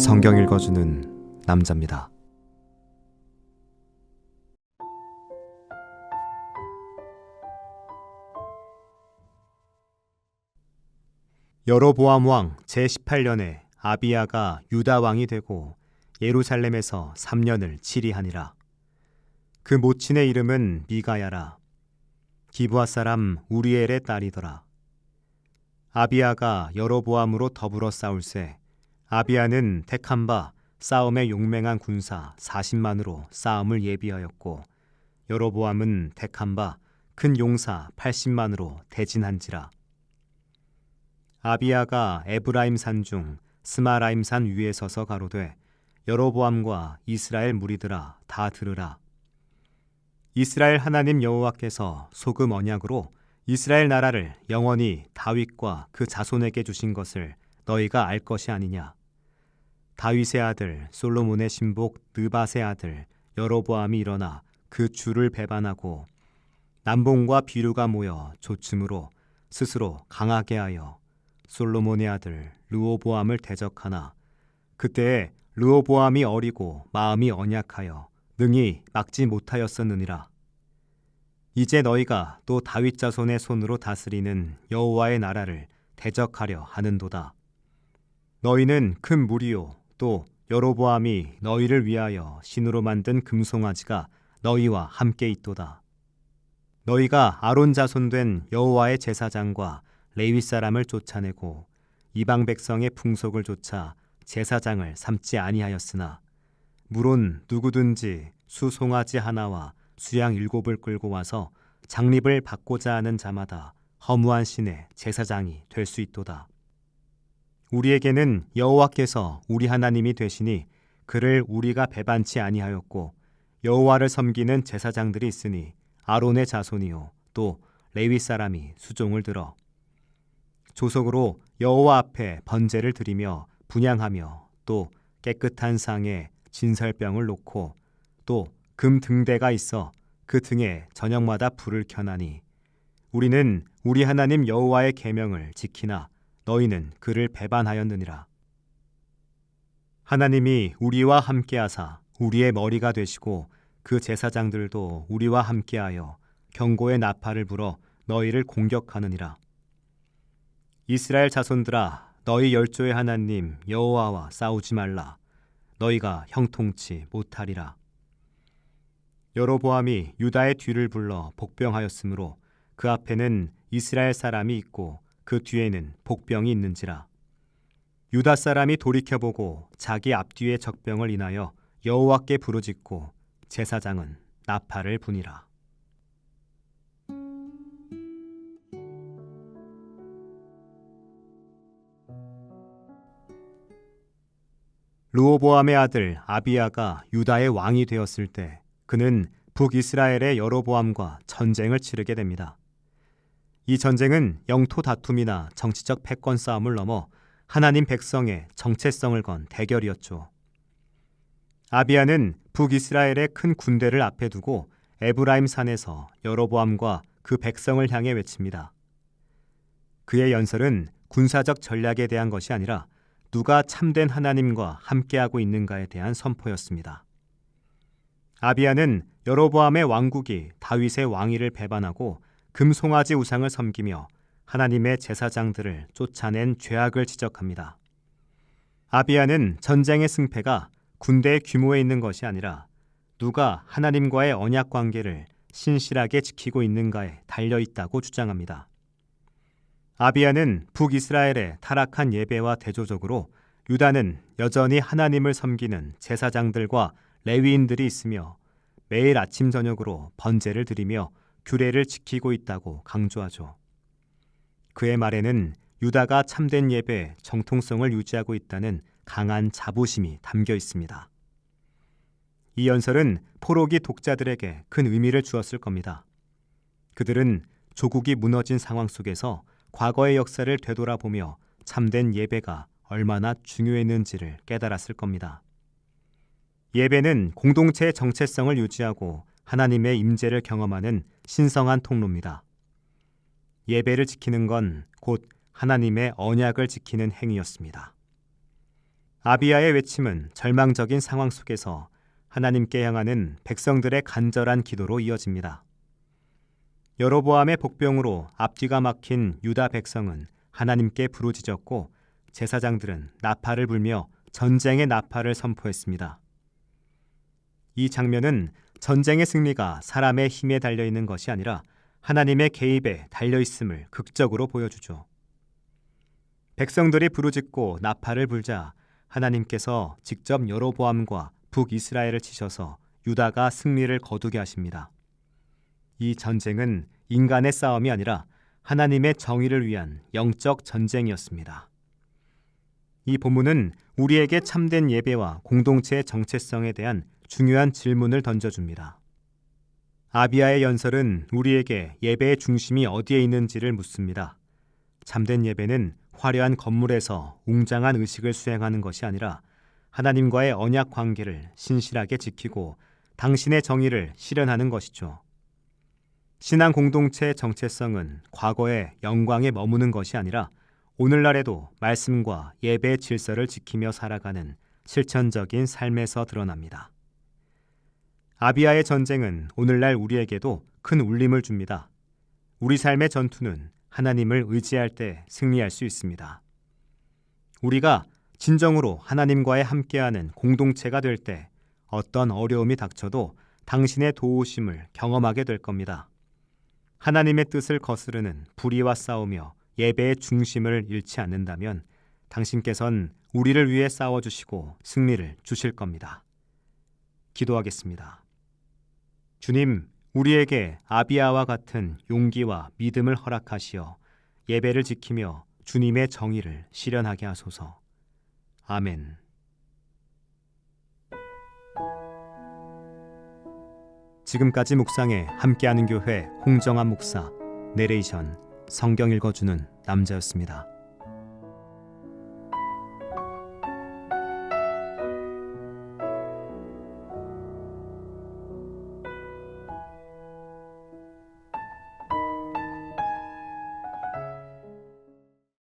성경 읽어주는 남자입니다. 여로보암 왕 제18년에 아비야가 유다 왕이 되고 예루살렘에서 3년을 치리하니라. 그 모친의 이름은 미가야라. 기브아 사람 우리엘의 딸이더라. 아비야가 여로보암으로 더불어 싸울새 아비야는 택한 바 싸움에 용맹한 군사 40만으로 싸움을 예비하였고 여로보암은 택한 바 큰 용사 80만으로 대진한지라. 아비야가 에브라임 산 중 스마라임 산 위에 서서 가로되 여로보암과 이스라엘 무리들아 다 들으라. 이스라엘 하나님 여호와께서 소금 언약으로 이스라엘 나라를 영원히 다윗과 그 자손에게 주신 것을 너희가 알 것이 아니냐. 다윗의 아들 솔로몬의 신복 느밧의 아들 여로보암이 일어나 그 주를 배반하고 남봉과 비류가 모여 조춤으로 스스로 강하게 하여 솔로몬의 아들 르호보암을 대적하나 그때에 르호보암이 어리고 마음이 언약하여 능히 막지 못하였었느니라. 이제 너희가 또 다윗 자손의 손으로 다스리는 여호와의 나라를 대적하려 하는도다. 너희는 큰 무리요 또 여로보암이 너희를 위하여 신으로 만든 금송아지가 너희와 함께 있도다. 너희가 아론 자손 된 여호와의 제사장과 레위 사람을 쫓아내고 이방 백성의 풍속을 쫓아 제사장을 삼지 아니하였으나 물론 누구든지 수송아지 하나와 수양 7을 끌고 와서 장립을 받고자 하는 자마다 허무한 신의 제사장이 될 수 있도다. 우리에게는 여호와께서 우리 하나님이 되시니 그를 우리가 배반치 아니하였고 여호와를 섬기는 제사장들이 있으니 아론의 자손이요 또 레위 사람이 수종을 들어 조석으로 여호와 앞에 번제를 드리며 분향하며 또 깨끗한 상에 진설병을 놓고 또 금 등대가 있어 그 등에 저녁마다 불을 켜나니 우리는 우리 하나님 여호와의 계명을 지키나 너희는 그를 배반하였느니라. 하나님이 우리와 함께하사 우리의 머리가 되시고 그 제사장들도 우리와 함께하여 경고의 나팔을 불어 너희를 공격하느니라. 이스라엘 자손들아 너희 열조의 하나님 여호와와 싸우지 말라. 너희가 형통치 못하리라. 여로보암이 유다의 뒤를 불러 복병하였으므로 그 앞에는 이스라엘 사람이 있고 그 뒤에는 복병이 있는지라. 유다 사람이 돌이켜보고 자기 앞뒤의 적병을 인하여 여호와께 부르짖고 제사장은 나팔을 부니라. 르호보암의 아들 아비야가 유다의 왕이 되었을 때 그는 북이스라엘의 여로보암과 전쟁을 치르게 됩니다. 이 전쟁은 영토 다툼이나 정치적 패권 싸움을 넘어 하나님 백성의 정체성을 건 대결이었죠. 아비야는 북이스라엘의 큰 군대를 앞에 두고 에브라임 산에서 여로보암과 그 백성을 향해 외칩니다. 그의 연설은 군사적 전략에 대한 것이 아니라 누가 참된 하나님과 함께하고 있는가에 대한 선포였습니다. 아비야는 여로보암의 왕국이 다윗의 왕위를 배반하고 금송아지 우상을 섬기며 하나님의 제사장들을 쫓아낸 죄악을 지적합니다. 아비야는 전쟁의 승패가 군대의 규모에 있는 것이 아니라 누가 하나님과의 언약 관계를 신실하게 지키고 있는가에 달려있다고 주장합니다. 아비야는 북이스라엘의 타락한 예배와 대조적으로 유다는 여전히 하나님을 섬기는 제사장들과 레위인들이 있으며 매일 아침 저녁으로 번제를 드리며 규례를 지키고 있다고 강조하죠. 그의 말에는 유다가 참된 예배의 정통성을 유지하고 있다는 강한 자부심이 담겨 있습니다. 이 연설은 포로기 독자들에게 큰 의미를 주었을 겁니다. 그들은 조국이 무너진 상황 속에서 과거의 역사를 되돌아보며 참된 예배가 얼마나 중요했는지를 깨달았을 겁니다. 예배는 공동체의 정체성을 유지하고 하나님의 임재를 경험하는 신성한 통로입니다. 예배를 지키는 건 곧 하나님의 언약을 지키는 행위였습니다. 아비야의 외침은 절망적인 상황 속에서 하나님께 향하는 백성들의 간절한 기도로 이어집니다. 여로보암의 복병으로 앞뒤가 막힌 유다 백성은 하나님께 부르짖었고 제사장들은 나팔을 불며 전쟁의 나팔을 선포했습니다. 이 장면은 전쟁의 승리가 사람의 힘에 달려있는 것이 아니라 하나님의 개입에 달려있음을 극적으로 보여주죠. 백성들이 부르짖고 나팔을 불자 하나님께서 직접 여로보암과 북이스라엘을 치셔서 유다가 승리를 거두게 하십니다. 이 전쟁은 인간의 싸움이 아니라 하나님의 정의를 위한 영적 전쟁이었습니다. 이 본문은 우리에게 참된 예배와 공동체의 정체성에 대한 중요한 질문을 던져줍니다. 아비야의 연설은 우리에게 예배의 중심이 어디에 있는지를 묻습니다. 참된 예배는 화려한 건물에서 웅장한 의식을 수행하는 것이 아니라 하나님과의 언약 관계를 신실하게 지키고 당신의 정의를 실현하는 것이죠. 신앙 공동체의 정체성은 과거의 영광에 머무는 것이 아니라 오늘날에도 말씀과 예배의 질서를 지키며 살아가는 실천적인 삶에서 드러납니다. 아비야의 전쟁은 오늘날 우리에게도 큰 울림을 줍니다. 우리 삶의 전투는 하나님을 의지할 때 승리할 수 있습니다. 우리가 진정으로 하나님과의 함께하는 공동체가 될 때 어떤 어려움이 닥쳐도 당신의 도우심을 경험하게 될 겁니다. 하나님의 뜻을 거스르는 불의와 싸우며 예배의 중심을 잃지 않는다면 당신께선 우리를 위해 싸워주시고 승리를 주실 겁니다. 기도하겠습니다. 주님, 우리에게 아비야와 같은 용기와 믿음을 허락하시어 예배를 지키며 주님의 정의를 실현하게 하소서. 아멘. 지금까지 묵상에 함께하는 교회 홍정한 목사, 내레이션 성경 읽어주는 남자였습니다.